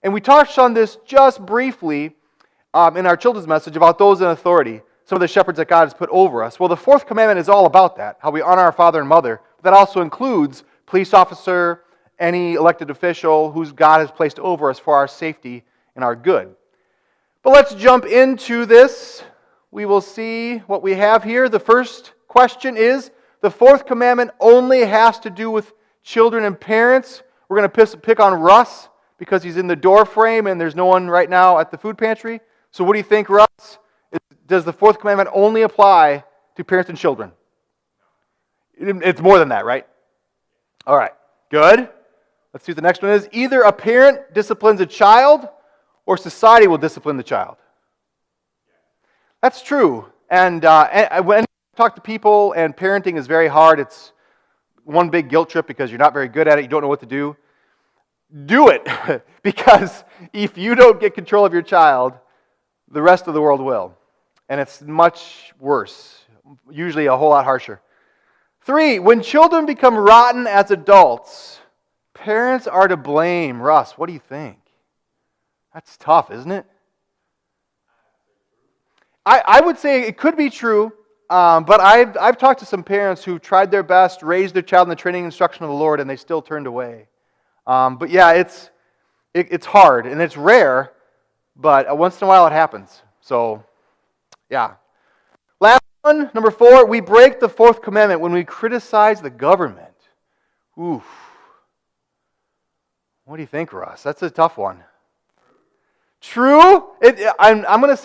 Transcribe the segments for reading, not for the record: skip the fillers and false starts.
And we touched on this just briefly in our children's message about those in authority, some of the shepherds that God has put over us. Well, the fourth commandment is all about that, how we honor our father and mother. That also includes police officer, any elected official whose God has placed over us for our safety and our good. But let's jump into this. We will see what we have here. The first question is, the fourth commandment only has to do with children and parents. We're going to pick on Russ because he's in the door frame and there's no one right now at the food pantry. So what do you think, Russ? Does the fourth commandment only apply to parents and children? It's more than that, right? All right, good. Let's see what the next one is. Either a parent disciplines a child or society will discipline the child. That's true. And when I talk to people, and parenting is very hard, it's one big guilt trip because you're not very good at it, you don't know what to do. Do it. Because if you don't get control of your child, the rest of the world will. And it's much worse, usually a whole lot harsher. 3, when children become rotten as adults, parents are to blame. Russ, what do you think? That's tough, isn't it? I would say it could be true, but I've talked to some parents who tried their best, raised their child in the training and instruction of the Lord, and they still turned away. But yeah, it's hard, and it's rare, but once in a while it happens. So, yeah. Last one, number 4, we break the fourth commandment when we criticize the government. Oof. What do you think, Russ? That's a tough one. True. I'm going to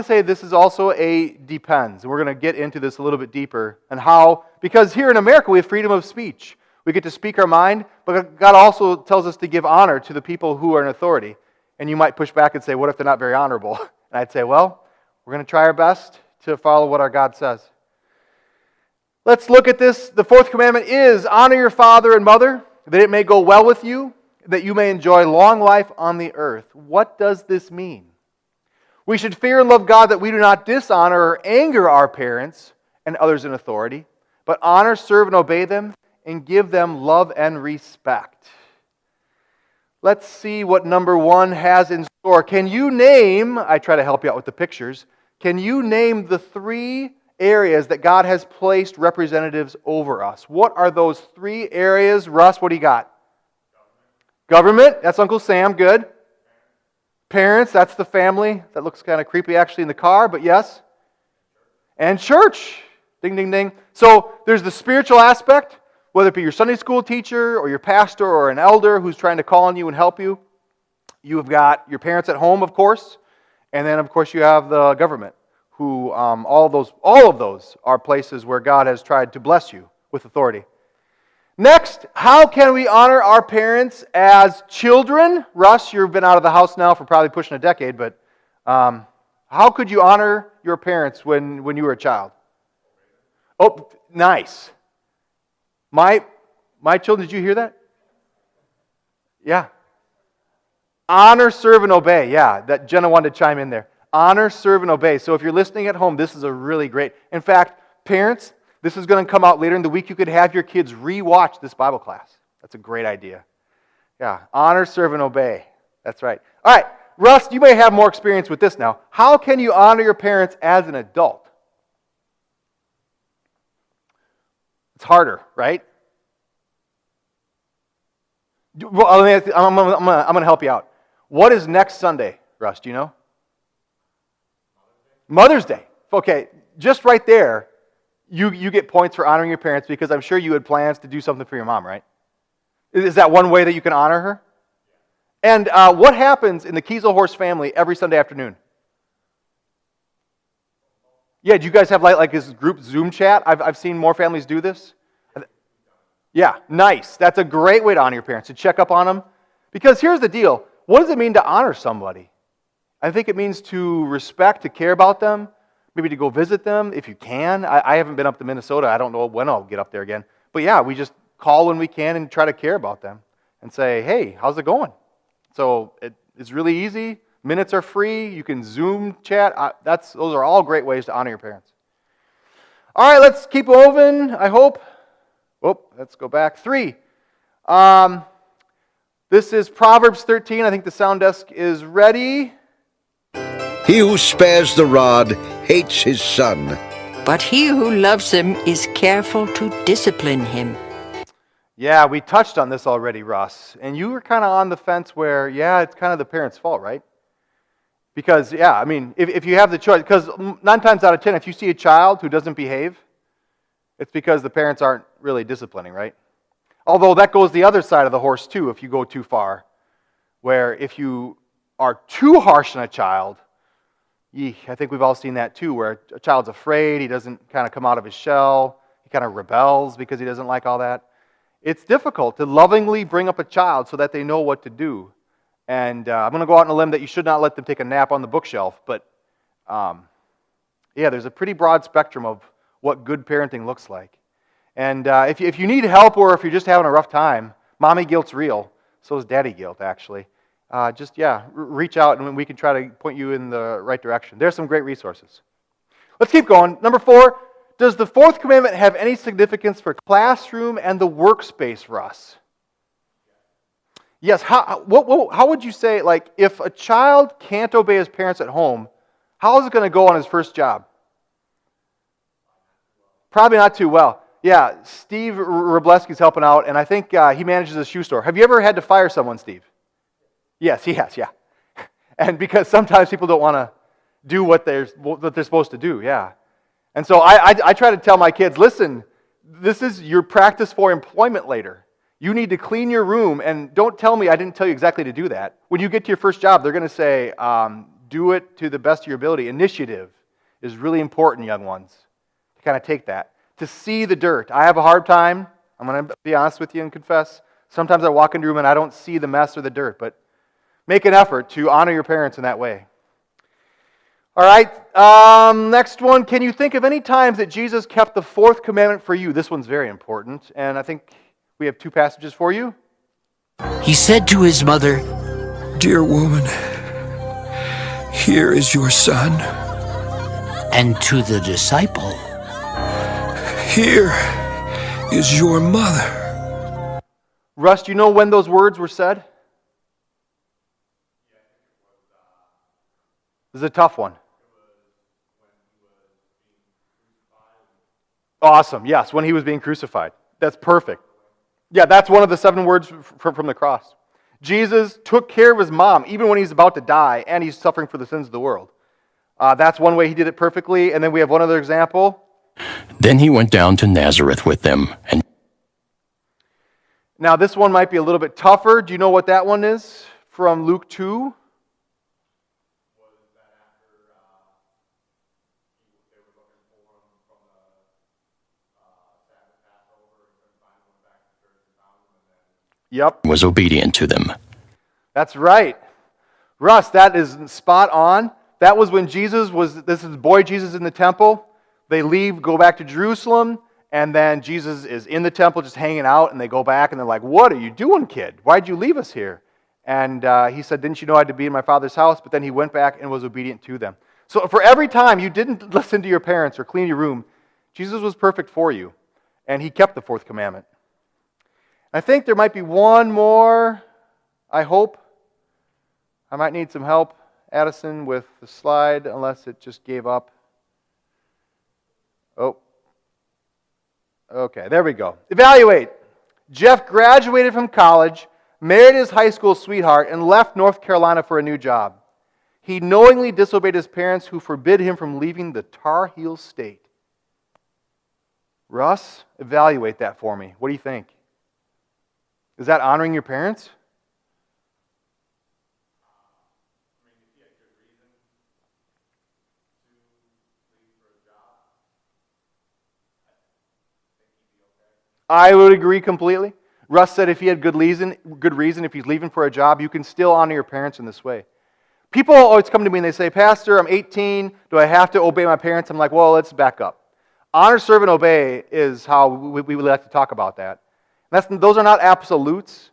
say this is also a depends. We're going to get into this a little bit deeper and how, because here in America we have freedom of speech. We get to speak our mind, but God also tells us to give honor to the people who are in authority. And you might push back and say, what if they're not very honorable? And I'd say, well, we're going to try our best to follow what our God says. Let's look at this. The fourth commandment is honor your father and mother, that it may go well with you, that you may enjoy long life on the earth. What does this mean? We should fear and love God that we do not dishonor or anger our parents and others in authority, but honor, serve, and obey them, and give them love and respect. Let's see what number 1 has in store. Can you name, I try to help you out with the pictures, can you name the 3 areas that God has placed representatives over us? What are those 3 areas? Russ, what do you got? Government, that's Uncle Sam, good. Parents, that's the family. That looks kind of creepy actually in the car, but yes. And church, ding, ding, ding. So there's the spiritual aspect, whether it be your Sunday school teacher or your pastor or an elder who's trying to call on you and help you. You've got your parents at home, of course, and then of course you have the government, who all of those are places where God has tried to bless you with authority. Next, how can we honor our parents as children? Russ, you've been out of the house now for probably pushing a decade, but how could you honor your parents when you were a child? Oh, nice. My children, did you hear that? Yeah. Honor, serve, and obey. Yeah, that Jenna wanted to chime in there. Honor, serve, and obey. So if you're listening at home, this is a really great... In fact, parents, this is going to come out later in the week. You could have your kids re-watch this Bible class. That's a great idea. Yeah, honor, serve, and obey. That's right. All right, Russ, you may have more experience with this now. How can you honor your parents as an adult? It's harder, right? Well, I'm going to help you out. What is next Sunday, Russ? Do you know? Mother's Day. Okay, just right there, you get points for honoring your parents because I'm sure you had plans to do something for your mom, right? Is that one way that you can honor her? And what happens in the Kieselhorst family every Sunday afternoon? Yeah, do you guys have like this group Zoom chat? I've seen more families do this. Yeah, nice. That's a great way to honor your parents, to check up on them. Because here's the deal. What does it mean to honor somebody? I think it means to respect, to care about them, maybe to go visit them if you can. I haven't been up to Minnesota. I don't know when I'll get up there again. But yeah, we just call when we can and try to care about them and say, hey, how's it going? So it's really easy. Minutes are free. You can Zoom chat. Those are all great ways to honor your parents. All right, let's keep moving, I hope. Oh, let's go back. 3. This is Proverbs 13. I think the sound desk is ready. He who spares the rod hates his son. But he who loves him is careful to discipline him. Yeah, we touched on this already, Russ. And you were kind of on the fence where, yeah, it's kind of the parents' fault, right? Because, yeah, I mean, if you have the choice, because 9 times out of 10, if you see a child who doesn't behave, it's because the parents aren't really disciplining, right? Although that goes the other side of the horse, too, if you go too far. Where if you are too harsh on a child, I think we've all seen that, too, where a child's afraid, he doesn't kind of come out of his shell, he kind of rebels because he doesn't like all that. It's difficult to lovingly bring up a child so that they know what to do. And I'm going to go out on a limb that you should not let them take a nap on the bookshelf. But yeah, there's a pretty broad spectrum of what good parenting looks like. And if you need help or if you're just having a rough time, mommy guilt's real. So is daddy guilt, actually. Reach out and we can try to point you in the right direction. There's some great resources. Let's keep going. Number 4. Does the 4th commandment have any significance for classroom and the workspace, Russ? Yes. How would you say, like, if a child can't obey his parents at home, how is it going to go on his first job? Probably not too well. Yeah, Steve Robleski's helping out, and I think he manages a shoe store. Have you ever had to fire someone, Steve? Yes, he has, yeah. And because sometimes people don't want to do what they're supposed to do, yeah. And so I try to tell my kids, listen, this is your practice for employment later. You need to clean your room, and don't tell me I didn't tell you exactly to do that. When you get to your first job, they're going to say, do it to the best of your ability. Initiative is really important, young ones, to kind of take that. To see the dirt. I have a hard time, I'm going to be honest with you and confess. Sometimes I walk into a room and I don't see the mess or the dirt, but make an effort to honor your parents in that way. All right, next one. Can you think of any times that Jesus kept the 4th commandment for you? This one's very important, and I think we have 2 passages for you. He said to his mother, "Dear woman, here is your son." And to the disciple, "Here is your mother." Russ, do you know when those words were said? This is a tough one. Awesome, yes, when he was being crucified. That's perfect. Yeah, that's one of the 7 words from the cross. Jesus took care of his mom, even when he's about to die, and he's suffering for the sins of the world. That's one way he did it perfectly, and then we have one other example. Then he went down to Nazareth with them. And now this one might be a little bit tougher. Do you know what that one is? From Luke 2? Yep. Was obedient to them. That's right. Russ, that is spot on. That was when this is boy Jesus in the temple. They leave, go back to Jerusalem, and then Jesus is in the temple just hanging out, and they go back, and they're like, "What are you doing, kid? Why'd you leave us here?" And he said, "Didn't you know I had to be in my Father's house?" But then he went back and was obedient to them. So for every time you didn't listen to your parents or clean your room, Jesus was perfect for you, and he kept the 4th commandment. I think there might be one more, I hope. I might need some help, Addison, with the slide, unless it just gave up. Oh. Okay, there we go. Evaluate. Jeff graduated from college, married his high school sweetheart, and left North Carolina for a new job. He knowingly disobeyed his parents who forbid him from leaving the Tar Heel state. Russ, evaluate that for me. What do you think? Is that honoring your parents? I would agree completely. Russ said if he had good reason, if he's leaving for a job, you can still honor your parents in this way. People always come to me and they say, "Pastor, I'm 18. Do I have to obey my parents?" I'm like, well, let's back up. Honor, serve, and obey is how we would like to talk about that. Those are not absolutes.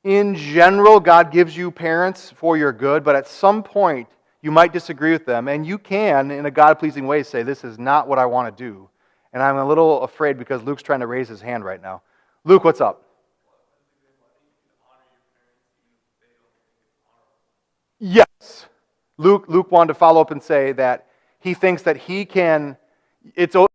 In general, God gives you parents for your good, but at some point, you might disagree with them, and you can, in a God-pleasing way, say, "This is not what I want to do." And I'm a little afraid because Luke's trying to raise his hand right now. Luke, what's up? Yes. Luke wanted to follow up and say that he thinks that he can, it's